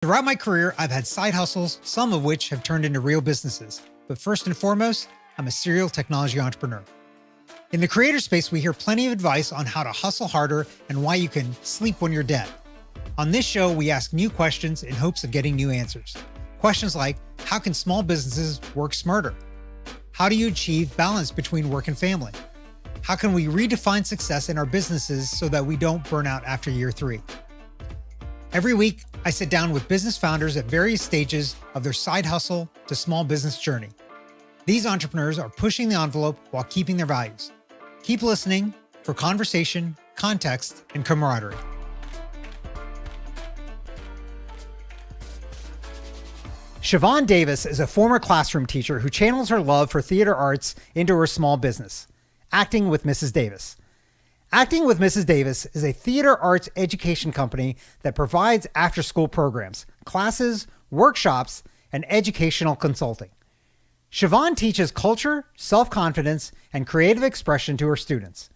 Throughout my career, I've had side hustles, some of which have turned into real businesses. But first and foremost, I'm a serial technology entrepreneur. In the creator space, we hear plenty of advice on how to hustle harder and why you can sleep when you're dead. On this show, we ask new questions in hopes of getting new answers. Questions like, how can small businesses work smarter? How do you achieve balance between work and family? How can we redefine success in our businesses so that we don't burn out after year 3? Every week, I sit down with business founders at various stages of their side hustle to small business journey. These entrepreneurs are pushing the envelope while keeping their values. Keep listening for conversation, context, and camaraderie. ShaVonne Davis is a former classroom teacher who channels her love for theater arts into her small business, Acting with Mrs. Davis. Acting with Mrs. Davis is a theater arts education company that provides after-school programs, classes, workshops, and educational consulting. ShaVonne teaches culture, self-confidence, and creative expression to her students.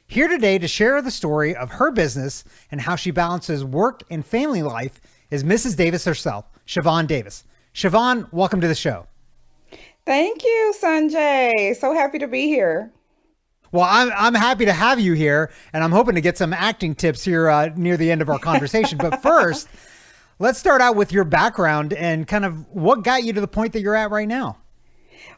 Here today to share the story of her business and how she balances work and family life is Mrs. Davis herself, ShaVonne Davis. ShaVonne, welcome to the show. Thank you, Sanjay. So happy to be here. Well, I'm happy to have you here, and I'm hoping to get some acting tips here near the end of our conversation. But first, let's start out with your background and kind of what got you to the point that you're at right now.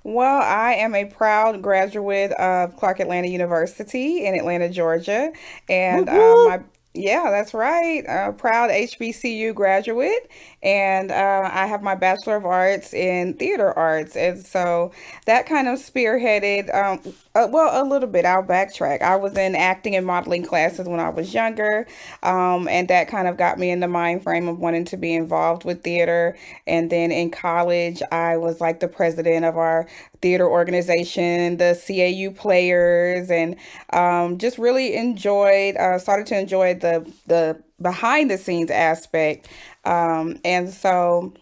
Well, I am a proud graduate of Clark Atlanta University in Atlanta, Georgia, and Whoop, whoop. yeah, that's right. Proud HBCU graduate, and I have my Bachelor of Arts in Theater Arts, and so that kind of spearheaded. Well, a little bit. I'll backtrack. I was in acting and modeling classes when I was younger, and that kind of got me in the mind frame of wanting to be involved with theater. And then in college, I was like the president of our theater organization, the CAU Players, and just really started to enjoy the behind the scenes aspect. And so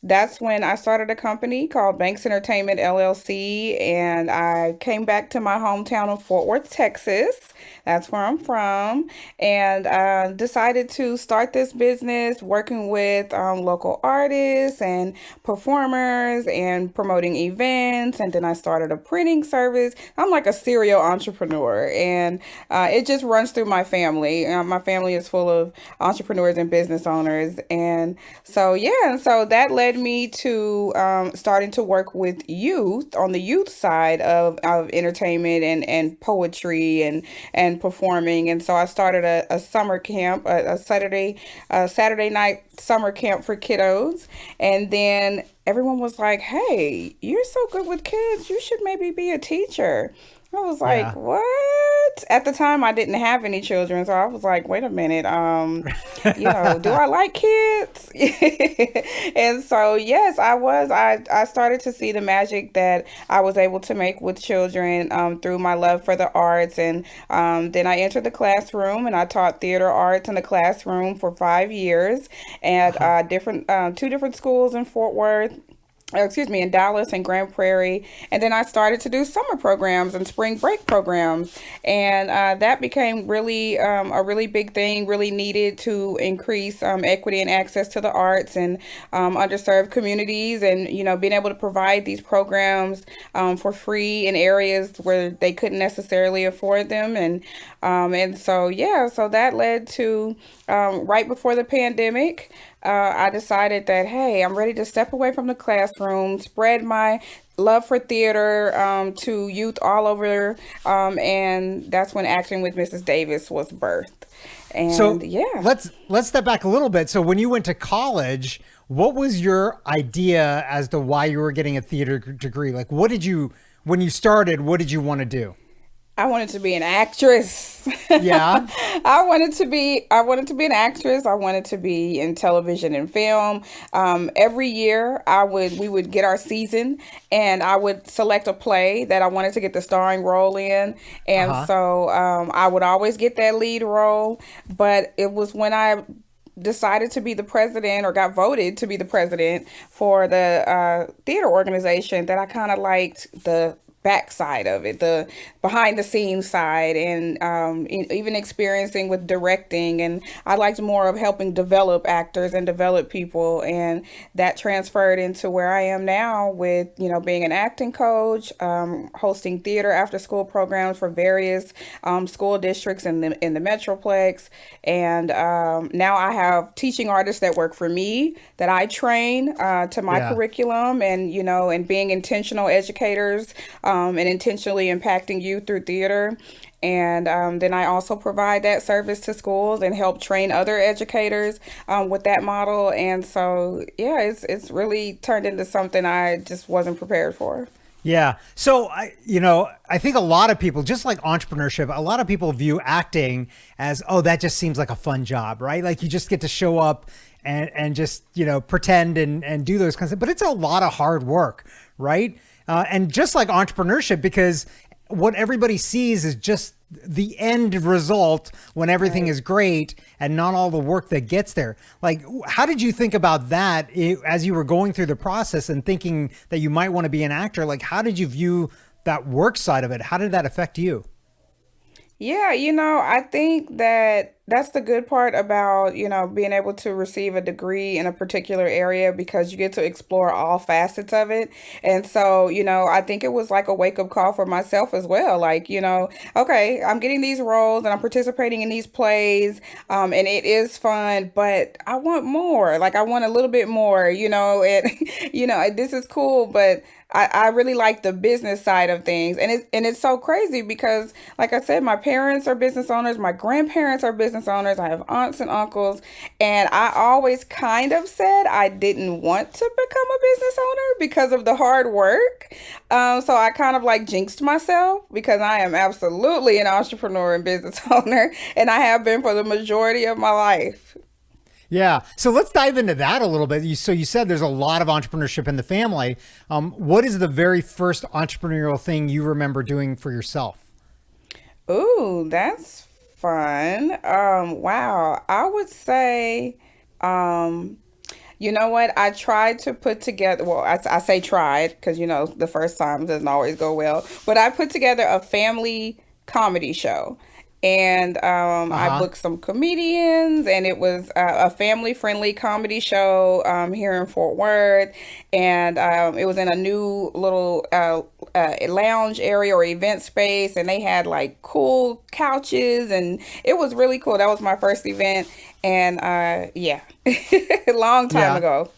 that's when I started a company called Banks Entertainment LLC, and I came back to my hometown of Fort Worth, Texas. That's where I'm from, and decided to start this business working with local artists and performers and promoting events. And then I started a printing service. I'm like a serial entrepreneur, and it just runs through my family. My family is full of entrepreneurs and business owners, and so yeah, and so that led me to starting to work with youth on the youth side of entertainment and poetry and performing. And so I started a summer camp, a Saturday night summer camp for kiddos. And then everyone was like, "Hey, you're so good with kids. You should maybe be a teacher." I was like, Yeah. "What?" At the time, I didn't have any children, so I was like, "Wait a minute, do I like kids?" And so, yes, I was. I started to see the magic that I was able to make with children through my love for the arts, and then I entered the classroom and I taught theater arts in the classroom for 5 years at different two different schools in Fort Worth, excuse me, in Dallas and Grand Prairie. And then I started to do summer programs and spring break programs. And that became really a really big thing, really needed to increase equity and access to the arts and underserved communities. And, being able to provide these programs for free in areas where they couldn't necessarily afford them. And so, yeah, so that led to right before the pandemic. I decided that, hey, I'm ready to step away from the classroom, spread my love for theater to youth all over. And that's when Acting with Mrs. Davis was birthed. So And yeah. let's step back a little bit. So when you went to college, what was your idea as to why you were getting a theater degree? Like, when you started, what did you want to do? I wanted to be an actress. Yeah. I wanted to be an actress. I wanted to be in television and film. Every year we would get our season and I would select a play that I wanted to get the starring role in. And Uh-huh. so I would always get that lead role. But it was when I decided to be the president or got voted to be the president for the theater organization that I kind of liked the backside of it, the behind the scenes side, and even experiencing with directing. And I liked more of helping develop actors and develop people, and that transferred into where I am now with being an acting coach, hosting theater after school programs for various school districts in the metroplex, and now I have teaching artists that work for me that I train to my Yeah. curriculum, and and being intentional educators, and intentionally impacting youth through theater. And then I also provide that service to schools and help train other educators with that model. And so, yeah, it's really turned into something I just wasn't prepared for. Yeah. So I think a lot of people, just like entrepreneurship, a lot of people view acting as, oh, that just seems like a fun job, right? Like you just get to show up and just, pretend and do those kinds of, but it's a lot of hard work, right? And just like entrepreneurship, because what everybody sees is just the end result when everything Right. is great and not all the work that gets there. Like, how did you think about that as you were going through the process and thinking that you might want to be an actor? Like, how did you view that work side of it? How did that affect you? Yeah, I think that that's the good part about, being able to receive a degree in a particular area, because you get to explore all facets of it. And so, I think it was like a wake-up call for myself as well. Like, okay, I'm getting these roles and I'm participating in these plays, and it is fun, but I want more. Like, I want a little bit more, and this is cool, but I really like the business side of things. And it's so crazy because, like I said, my parents are business owners, my grandparents are business owners, I have aunts and uncles, and I always kind of said I didn't want to become a business owner because of the hard work. So I kind of like jinxed myself, because I am absolutely an entrepreneur and business owner, and I have been for the majority of my life. Yeah. So let's dive into that a little bit. So you said there's a lot of entrepreneurship in the family. What is the very first entrepreneurial thing you remember doing for yourself? Ooh, that's fun. Wow. I would say, um, you know what? I tried to put together, well, I say tried because, the first time doesn't always go well, but I put together a family comedy show. And Uh I huh. booked some comedians, and it was a family friendly comedy show here in Fort Worth. And it was in a new little lounge area or event space, and they had like cool couches, and it was really cool. That was my first event. And yeah, a long time Yeah. ago.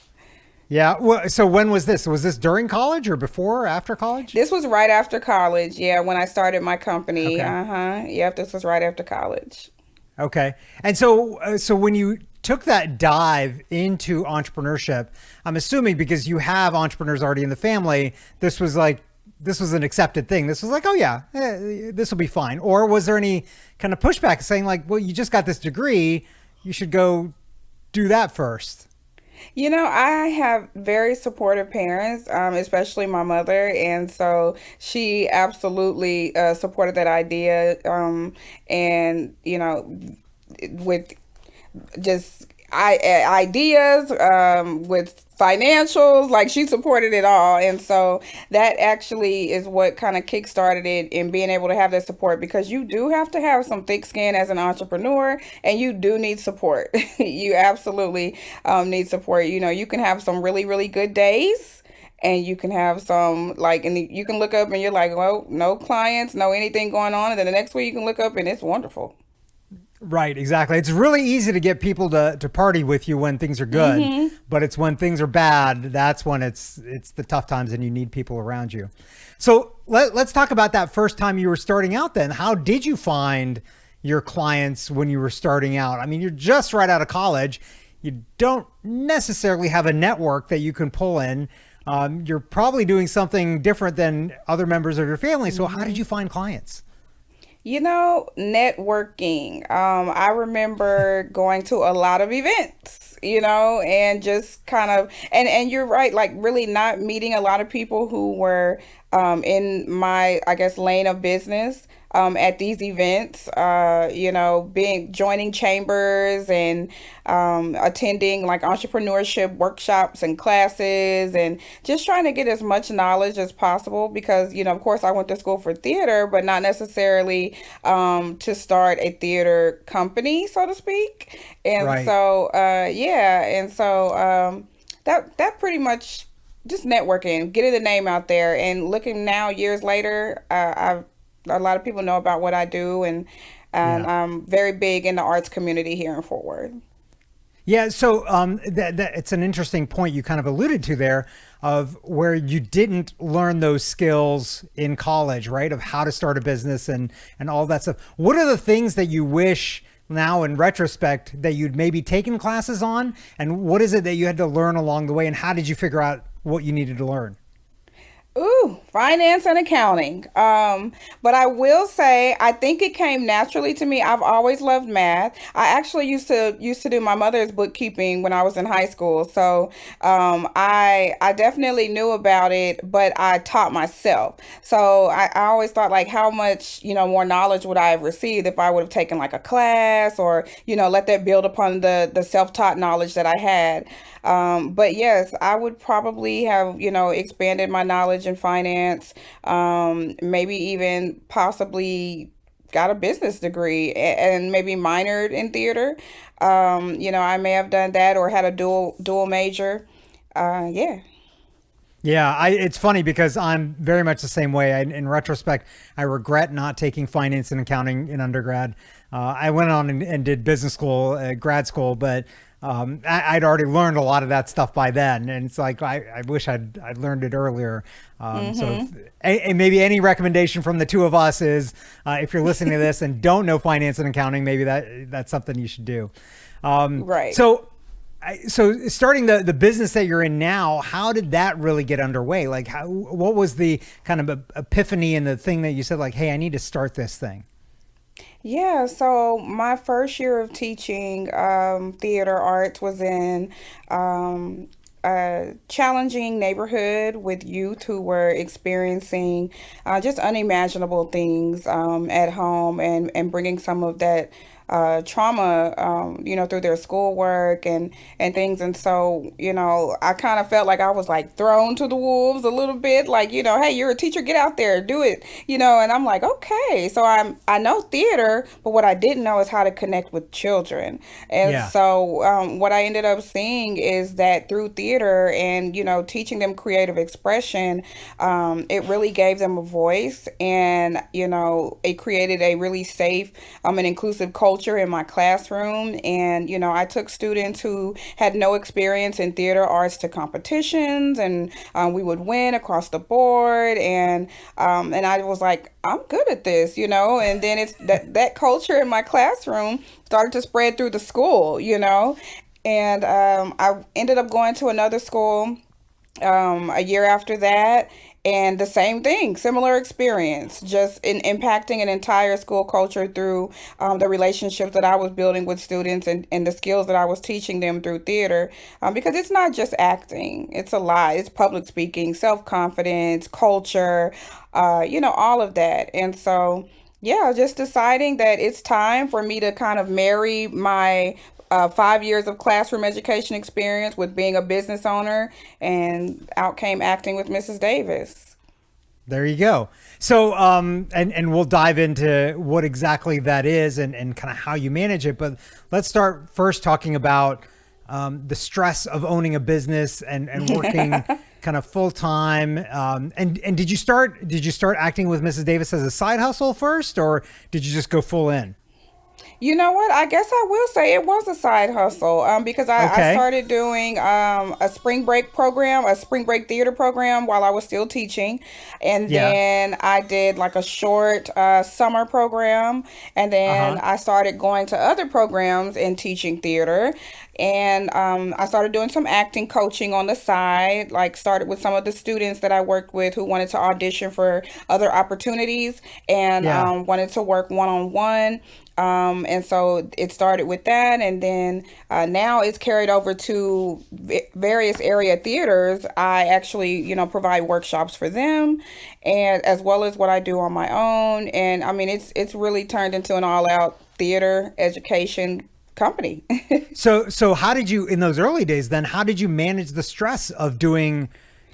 Yeah. Well, so when was this? Was this during college or before or after college? This was right after college. Yeah, when I started my company. Okay. Uh-huh. Yep, this was right after college. Okay. And so when you took that dive into entrepreneurship, I'm assuming because you have entrepreneurs already in the family, this was an accepted thing. This was like, oh yeah, this will be fine. Or was there any kind of pushback saying like, well, you just got this degree, you should go do that first? I have very supportive parents, especially my mother, and so she absolutely supported that idea. And with just ideas, with financials, like she supported it all. And so that actually is what kind of kickstarted it, in being able to have that support, because you do have to have some thick skin as an entrepreneur, and you do need support. You absolutely need support. You can have some really, really good days, and you can have some like, and you can look up and you're like, well, no clients, no anything going on, and then the next week you can look up and it's wonderful. Right, exactly. It's really easy to get people to party with you when things are good, Hmm. but it's when things are bad, that's when it's the tough times and you need people around you. So let's talk about that first time you were starting out then. How did you find your clients when you were starting out? I mean, you're just right out of college. You don't necessarily have a network that you can pull in. You're probably doing something different than other members of your family. So how did you find clients? Networking. I remember going to a lot of events, and just kind of, and you're right, like really not meeting a lot of people who were in my, I guess, lane of business. At these events, being joining chambers and attending like entrepreneurship workshops and classes, and just trying to get as much knowledge as possible because, of course, I went to school for theater, but not necessarily to start a theater company, so to speak. And Right. so, yeah, and so that pretty much just networking, getting the name out there, and looking now years later, I've a lot of people know about what I do, and Yeah. I'm very big in the arts community here in Fort Worth. Yeah, so that it's an interesting point you kind of alluded to there of where you didn't learn those skills in college, right? Of how to start a business and all that stuff. What are the things that you wish now in retrospect that you'd maybe taken classes on? And what is it that you had to learn along the way? And how did you figure out what you needed to learn? Ooh, finance and accounting. But I will say I think it came naturally to me. I've always loved math. I actually used to do my mother's bookkeeping when I was in high school. So I definitely knew about it, but I taught myself. So I always thought like how much, more knowledge would I have received if I would have taken like a class or, let that build upon the self-taught knowledge that I had. But yes, I would probably have, expanded my knowledge in finance, maybe even possibly got a business degree and maybe minored in theater. I may have done that or had a dual major. Yeah. Yeah, it's funny because I'm very much the same way. In retrospect, I regret not taking finance and accounting in undergrad. I went on and did business school, grad school, but I'd already learned a lot of that stuff by then. And it's like, I wish I'd learned it earlier. Maybe any recommendation from the two of us is if you're listening to this and don't know finance and accounting, maybe that's something you should do. Right. So starting the business that you're in now, how did that really get underway? Like what was the kind of epiphany and the thing that you said like, hey, I need to start this thing? Yeah, so my first year of teaching theater arts was in a challenging neighborhood with youth who were experiencing just unimaginable things at home, and bringing some of that trauma, through their schoolwork and things. And so, I kind of felt like I was like thrown to the wolves a little bit, like, hey, you're a teacher, get out there, do it, and I'm like, okay. So I know theater, but what I didn't know is how to connect with children. And Yeah. so what I ended up seeing is that through theater and, teaching them creative expression, it really gave them a voice, and, it created a really safe and inclusive culture in my classroom. And, I took students who had no experience in theater arts to competitions, and we would win across the board. And I was like, I'm good at this, and then it's that culture in my classroom started to spread through the school, and I ended up going to another school a year after that. And the same thing, similar experience, just in impacting an entire school culture through the relationships that I was building with students, and the skills that I was teaching them through theater. Because it's not just acting, it's a lot. It's public speaking, self-confidence, culture, all of that. And so, yeah, just deciding that it's time for me to kind of marry my 5 years of classroom education experience with being a business owner, and out came acting with Mrs. Davis. There you go. So, and we'll dive into what exactly that is and kind of how you manage it. But let's start first talking about the stress of owning a business and working kind of full time. And did you start acting with Mrs. Davis as a side hustle first, or did you just go full in? You know what? I guess I will say it was a side hustle, because I Okay. started doing a spring break program, a spring break theater program while I was still teaching. And Yeah. then I did like a short summer program. And Uh then huh. I started going to other programs and teaching theater. And I started doing some acting coaching on the side, like started with some of the students that I worked with who wanted to audition for other opportunities and Yeah. wanted to work one on one. And so it started with that, and then now it's carried over to various area theaters. I actually, provide workshops for them, and as well as what I do on my own. And I mean, it's really turned into an all-out theater education company. So how did you, in those early days then, how did you manage the stress of doing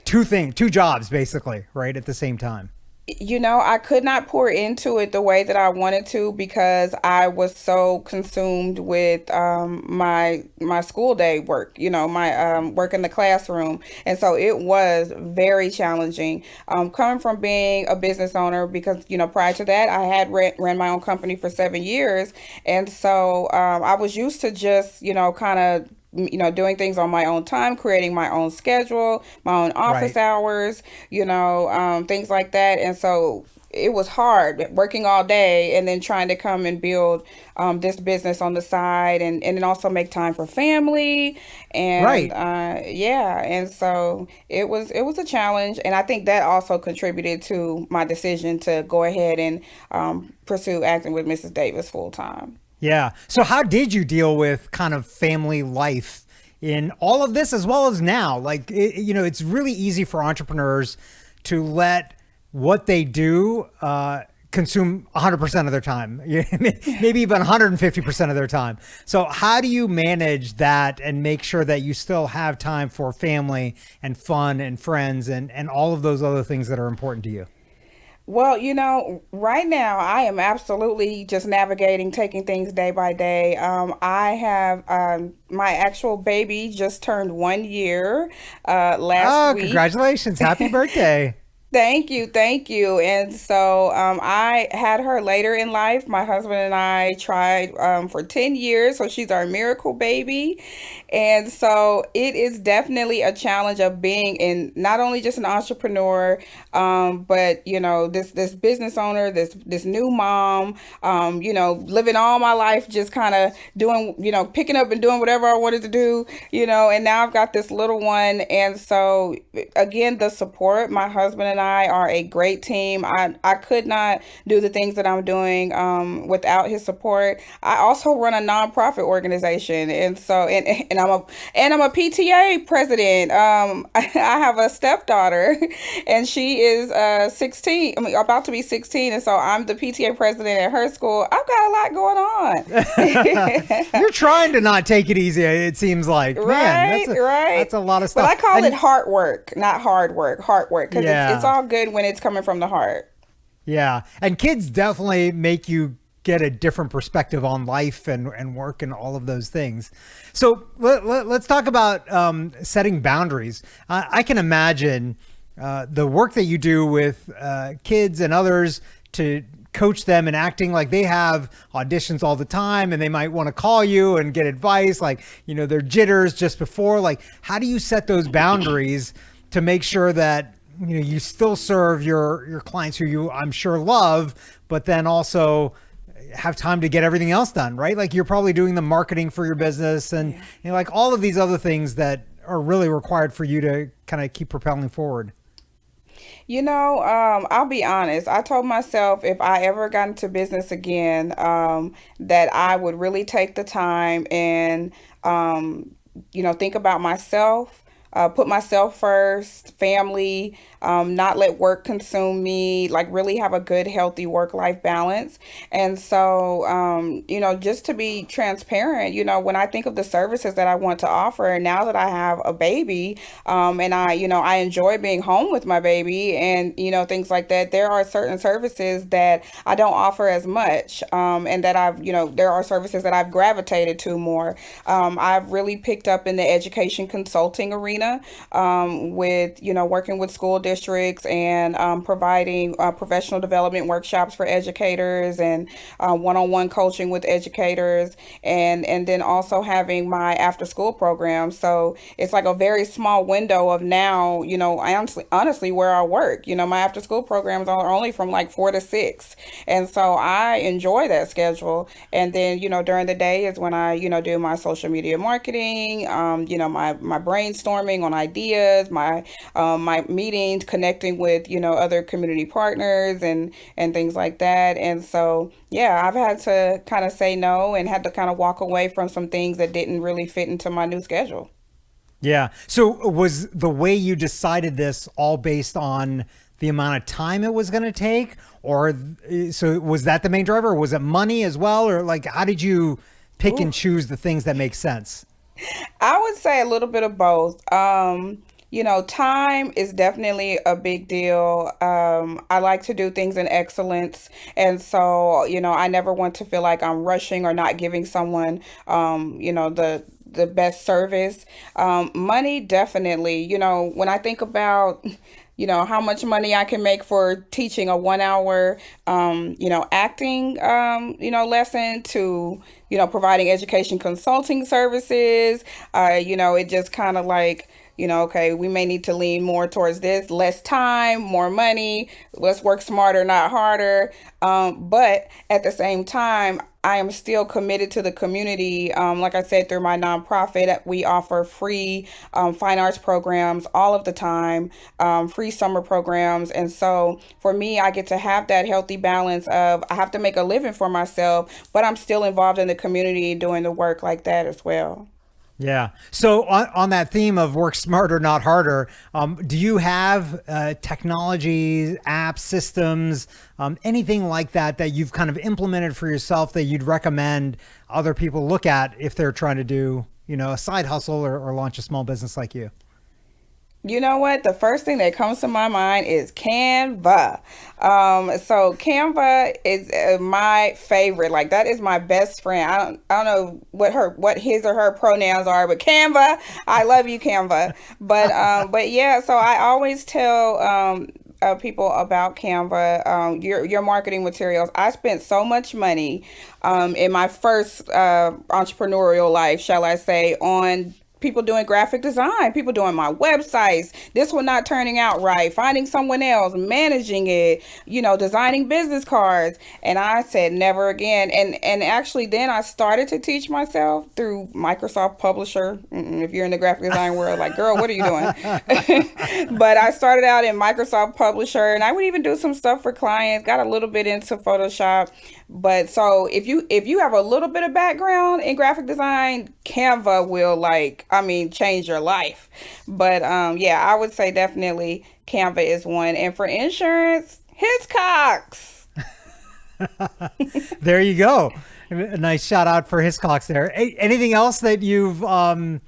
two jobs basically, right, at the same time? I could not pour into it the way that I wanted to because I was so consumed with my school day work, my work in the classroom. And so it was very challenging. Coming from being a business owner, because, prior to that, I had ran my own company for 7 years. And so I was used to just, kind of doing things on my own time, creating my own schedule, my own office Right. hours, things like that. And so it was hard working all day and then trying to come and build this business on the side, and then also make time for family. And Right. yeah, and so it was a challenge. And I think that also contributed to my decision to go ahead and pursue acting with Mrs. Davis full time. Yeah. So how did you deal with kind of family life in all of this as well as now? Like, it's really easy for entrepreneurs to let what they do consume 100% of their time, maybe even 150% of their time. So how do you manage that and make sure that you still have time for family and fun and friends and all of those other things that are important to you? Well, right now I am absolutely just navigating, taking things day by day. I have my actual baby just turned 1 year last Oh, week. congratulations. Happy birthday. Thank you, thank you. And so I had her later in life. My husband and I tried for 10 years, so she's our miracle baby. And so it is definitely a challenge of being in not only just an entrepreneur, but this business owner, this new mom, living all my life just kind of doing, picking up and doing whatever I wanted to do, and now I've got this little one. And so again, the support, my husband and I are a great team. I could not do the things that I'm doing without his support. I also run a nonprofit organization, and so and I'm a PTA president. I have a stepdaughter, and she is 16. I mean, about to be 16, and so I'm the PTA president at her school. I've got a lot going on. You're trying to not take it easy. It seems like, man, Right, right. that's a lot of But I stuff. call it And heart work, not hard work, heart work, because it's yeah, all good when it's coming from the heart. yeah. And kids definitely make you get a different perspective on life and work and all of those things. So let's talk about setting boundaries. I can imagine the work that you do with kids and others to coach them in acting. Like, they have auditions all the time and they might want to call you and get advice, like, their jitters just before. Like, how do you set those boundaries to make sure that you still serve your clients who you, I'm sure, love, but then also have time to get everything else done, right? Like, you're probably doing the marketing for your business and like all of these other things that are really required for you to kind of keep propelling forward. I'll be honest. I told myself if I ever got into business again, that I would really take the time and, think about myself, put myself first, family, not let work consume me, like really have a good, healthy work-life balance. And so, just to be transparent, when I think of the services that I want to offer, and now that I have a baby, and I enjoy being home with my baby and, things like that, there are certain services that I don't offer as much, and that there are services that I've gravitated to more. I've really picked up in the education consulting arena arena, with, working with school districts and providing professional development workshops for educators and one-on-one coaching with educators, and then also having my after school program. So it's like a very small window of now, I honestly where I work, my after school programs are only from like 4 to 6. And so I enjoy that schedule. And then, during the day is when I, do my social media marketing, my brainstorming on ideas, my meetings, connecting with, other community partners and things like that. And so, yeah, I've had to kind of say no and had to kind of walk away from some things that didn't really fit into my new schedule. Yeah. So was the way you decided this all based on the amount of time it was going to take, or so was that the main driver, or was it money as well? Or like, how did you pick Ooh. and choose the things that make sense? I would say a little bit of both. Time is definitely a big deal. I like to do things in excellence. And so, I never want to feel like I'm rushing or not giving someone, the best service. Money, definitely. When I think about, how much money I can make for teaching a 1 hour, acting, lesson to, providing education consulting services. It just kind of like, okay, we may need to lean more towards this, less time, more money. Let's work smarter, not harder. But at the same time, I am still committed to the community. Like I said, through my nonprofit, we offer free fine arts programs all of the time, free summer programs. And so for me, I get to have that healthy balance of I have to make a living for myself, but I'm still involved in the community doing the work like that as well. Yeah. So on that theme of work smarter, not harder, do you have technologies, apps, systems, anything like that that you've kind of implemented for yourself that you'd recommend other people look at if they're trying to do, a side hustle or launch a small business like you? You know what? The first thing that comes to my mind is Canva. So Canva is my favorite. Like that is my best friend. I don't know what his or her pronouns are, but Canva, I love you, Canva. But yeah. So I always tell people about Canva, your marketing materials. I spent so much money in my first entrepreneurial life, shall I say, on people doing graphic design, people doing my websites, this one not turning out right, finding someone else, managing it, designing business cards. And I said, never again. And actually then I started to teach myself through Microsoft Publisher. If you're in the graphic design world, like, girl, what are you doing? But I started out in Microsoft Publisher, and I would even do some stuff for clients, got a little bit into Photoshop. But so if you have a little bit of background in graphic design, Canva will change your life. But yeah, I would say definitely Canva is one. And for insurance, Hiscox. There you go. A nice shout out for Hiscox there. Anything else that you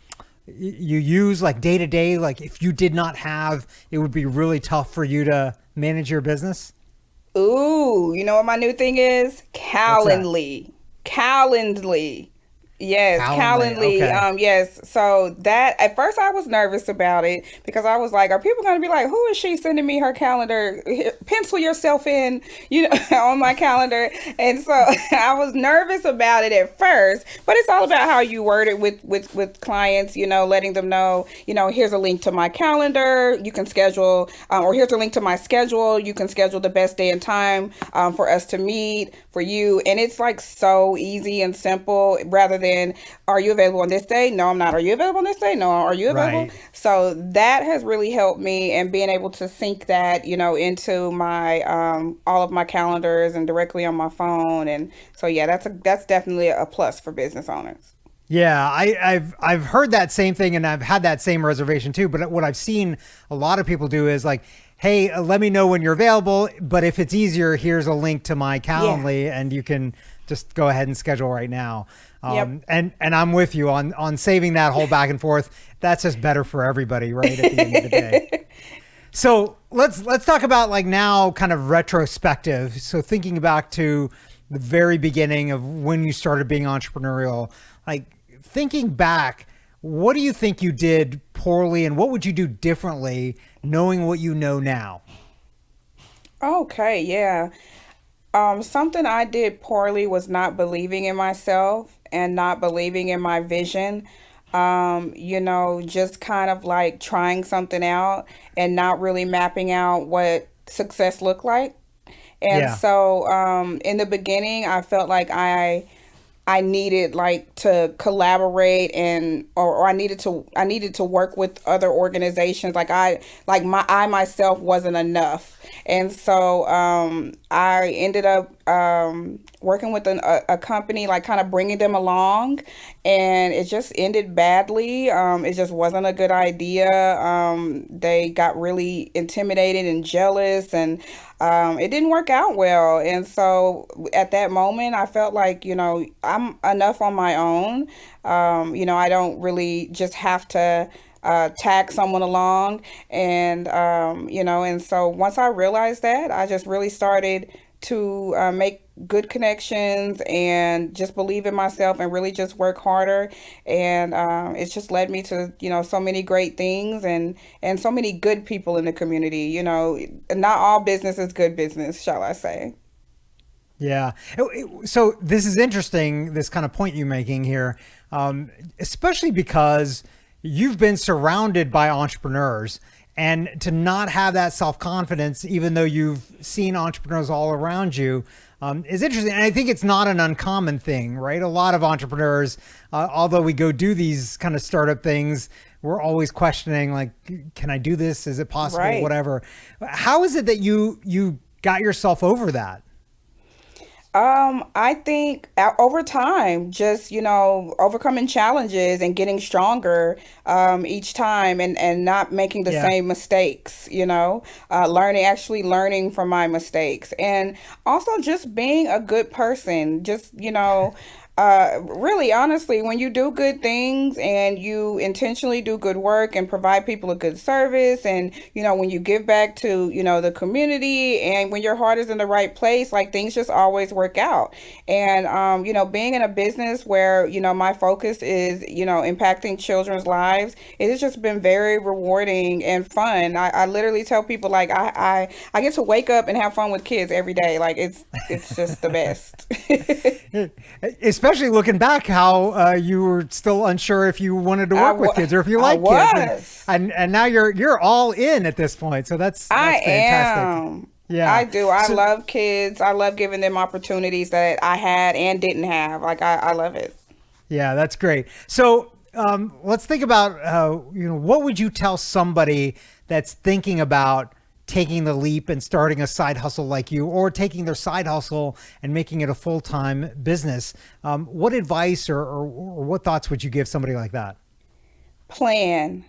use like day to day, like if you did not have, it would be really tough for you to manage your business? Ooh, you know what my new thing is? What's that? Calendly. Calendly. Yes, Calendly. Calendly. Okay. Yes. So that at first I was nervous about it because I was like, are people going to be like, who is she sending me her calendar? Here, pencil yourself in, on my calendar. And so I was nervous about it at first, but it's all about how you word it with clients, letting them know, here's a link to my calendar. You can schedule, or here's a link to my schedule. You can schedule the best day and time for us to meet for you. And it's like so easy and simple rather than, are you available on this day? No, I'm not. Are you available on this day? No, are you available? Right. So that has really helped me, and being able to sync that, into my all of my calendars and directly on my phone. And so yeah, that's definitely a plus for business owners. Yeah, I've heard that same thing, and I've had that same reservation too. But what I've seen a lot of people do is like, hey, let me know when you're available. But if it's easier, here's a link to my Yeah. Calendly, and you can just go ahead and schedule right now. Yep. And I'm with you on saving that whole back and forth. That's just better for everybody, right? At the end of the day. So let's talk about like now kind of retrospective. So thinking back to the very beginning of when you started being entrepreneurial, like thinking back, What do you think you did poorly, and what would you do differently knowing what you know now? Okay, yeah. Something I did poorly was not believing in myself and not believing in my vision. Just kind of like trying something out and not really mapping out what success looked like. And Yeah. so, in the beginning, I felt like I needed like to collaborate or I needed to work with other organizations. I myself wasn't enough. And so I ended up working with a company, like kind of bringing them along, and it just ended badly. It just wasn't a good idea. They got really intimidated and jealous, and it didn't work out well. And so at that moment, I felt like, I'm enough on my own. I don't really just have to tag someone along. And so once I realized that, I just really started to make good connections and just believe in myself and really just work harder. And it's just led me to, so many great things and so many good people in the community. Not all business is good business, shall I say. Yeah. So this is interesting, this kind of point you're making here, especially because you've been surrounded by entrepreneurs, and to not have that self-confidence, even though you've seen entrepreneurs all around you, is interesting. And I think it's not an uncommon thing, right? A lot of entrepreneurs, although we go do these kind of startup things, we're always questioning, like, can I do this? Is it possible? Right. Whatever. How is it that you got yourself over that? I think over time, just, overcoming challenges and getting stronger each time and not making the Yeah. same mistakes, actually learning from my mistakes. And also just being a good person, just, really honestly, when you do good things and you intentionally do good work and provide people a good service, and when you give back to the community, and when your heart is in the right place, like things just always work out. And being in a business where my focus is impacting children's lives, it has just been very rewarding and fun. I literally tell people, like, I get to wake up and have fun with kids every day. Like, it's just the best. Especially looking back, how you were still unsure if you wanted to work with kids or if you I like kids, and was. and now you're all in at this point. So I that's fantastic. am. I Yeah. do. I So love kids. I love giving them opportunities that I had and didn't have. Like, I love it. yeah, that's great. So let's think about what would you tell somebody that's thinking about taking the leap and starting a side hustle like you, or taking their side hustle and making it a full-time business? What advice or what thoughts would you give somebody like that? Plan.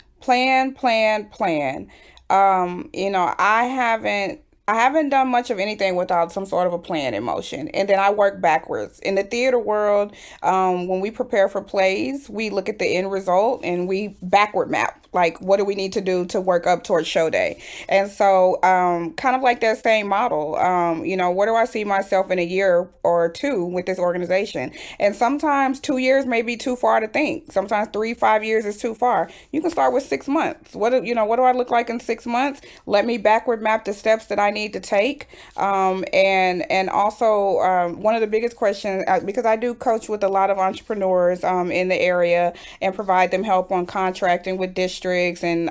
I haven't done much of anything without some sort of a plan in motion. And then I work backwards. In the theater world, when we prepare for plays, we look at the end result and we backward map. Like, what do we need to do to work up towards show day? And so, kind of like that same model, where do I see myself in a year or two with this organization? And sometimes 2 years may be too far to think. Sometimes 3, 5 years is too far. You can start with 6 months. What do I look like in 6 months? Let me backward map the steps that I need to take. And also, one of the biggest questions, because I do coach with a lot of entrepreneurs in the area and provide them help on contracting with districts and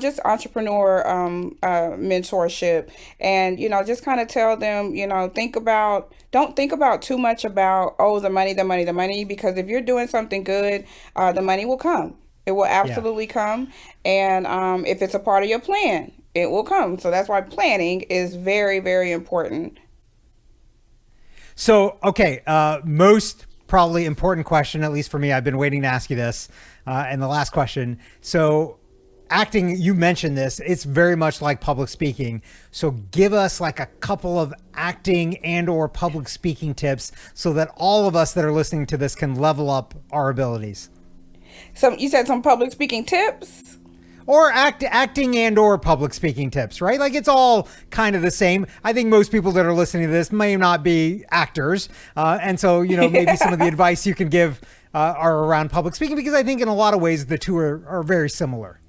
just entrepreneur mentorship. And just kind of tell them, don't think about too much about, oh, the money, because if you're doing something good, the money will come. It will Yeah. absolutely come. And if it's a part of your plan, it will come. So that's why planning is very, very important. So, okay, most probably important question, at least for me. I've been waiting to ask you this. And the last question. So, acting, you mentioned this, it's very much like public speaking. So, give us like a couple of acting and or public speaking tips so that all of us that are listening to this can level up our abilities. So you said some public speaking tips? Or acting and or public speaking tips, right? Like, it's all kind of the same. I think most people that are listening to this may not be actors. And so, maybe some of the advice you can give are around public speaking? Because I think in a lot of ways the two are very similar.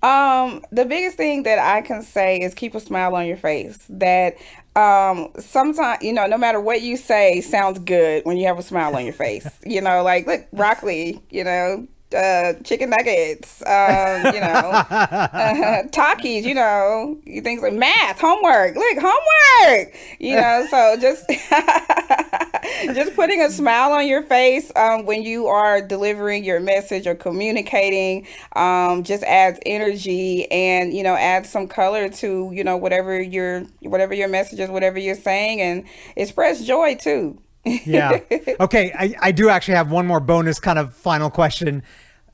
The biggest thing that I can say is keep a smile on your face. That sometimes, no matter what you say, sounds good when you have a smile on your face. Like, look, broccoli, chicken nuggets, Takis, things like math, homework. Look, homework. So just just putting a smile on your face when you are delivering your message or communicating just adds energy and adds some color to whatever your message is, whatever you're saying, and it spreads joy too. Yeah. Okay. I do actually have one more bonus kind of final question.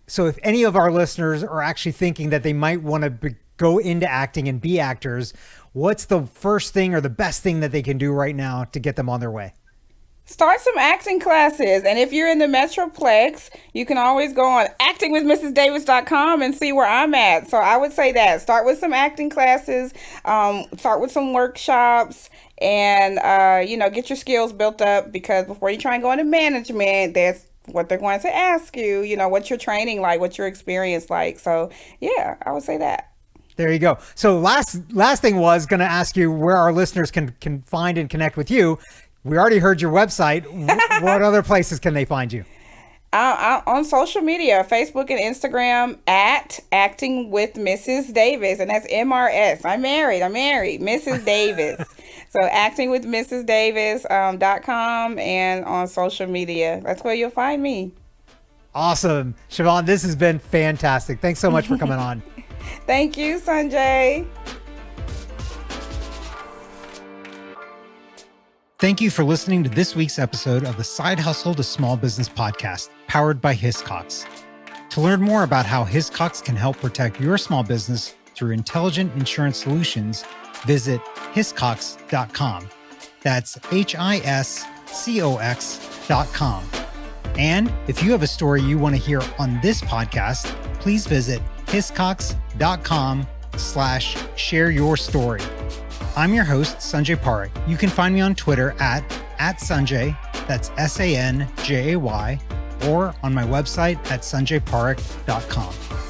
So if any of our listeners are actually thinking that they might want to go into acting and be actors, what's the first thing or the best thing that they can do right now to get them on their way? Start some acting classes. And if you're in the Metroplex, you can always go on actingwithmrsdavis.com and see where I'm at. So I would say that start with some acting classes, start with some workshops, and, get your skills built up, because before you try and go into management, that's what they're going to ask you, what's your training like, what's your experience like. So yeah, I would say that. There you go. So last thing was going to ask you where our listeners can find and connect with you. We already heard your website. What other places can they find you? On social media, Facebook and Instagram at Acting with Mrs. Davis, and that's MRS. I'm married, Mrs. Davis. So actingwithmrsdavis.com and on social media. That's where you'll find me. Awesome. ShaVonne, this has been fantastic. Thanks so much for coming on. Thank you, Sanjay. Thank you for listening to this week's episode of the Side Hustle to Small Business podcast, powered by Hiscox. To learn more about how Hiscox can help protect your small business through intelligent insurance solutions, visit hiscox.com. That's HISCOX.com. And if you have a story you want to hear on this podcast, please visit hiscox.com/share your story. I'm your host, Sanjay Parekh. You can find me on Twitter at Sanjay, that's SANJAY, or on my website at sanjayparekh.com.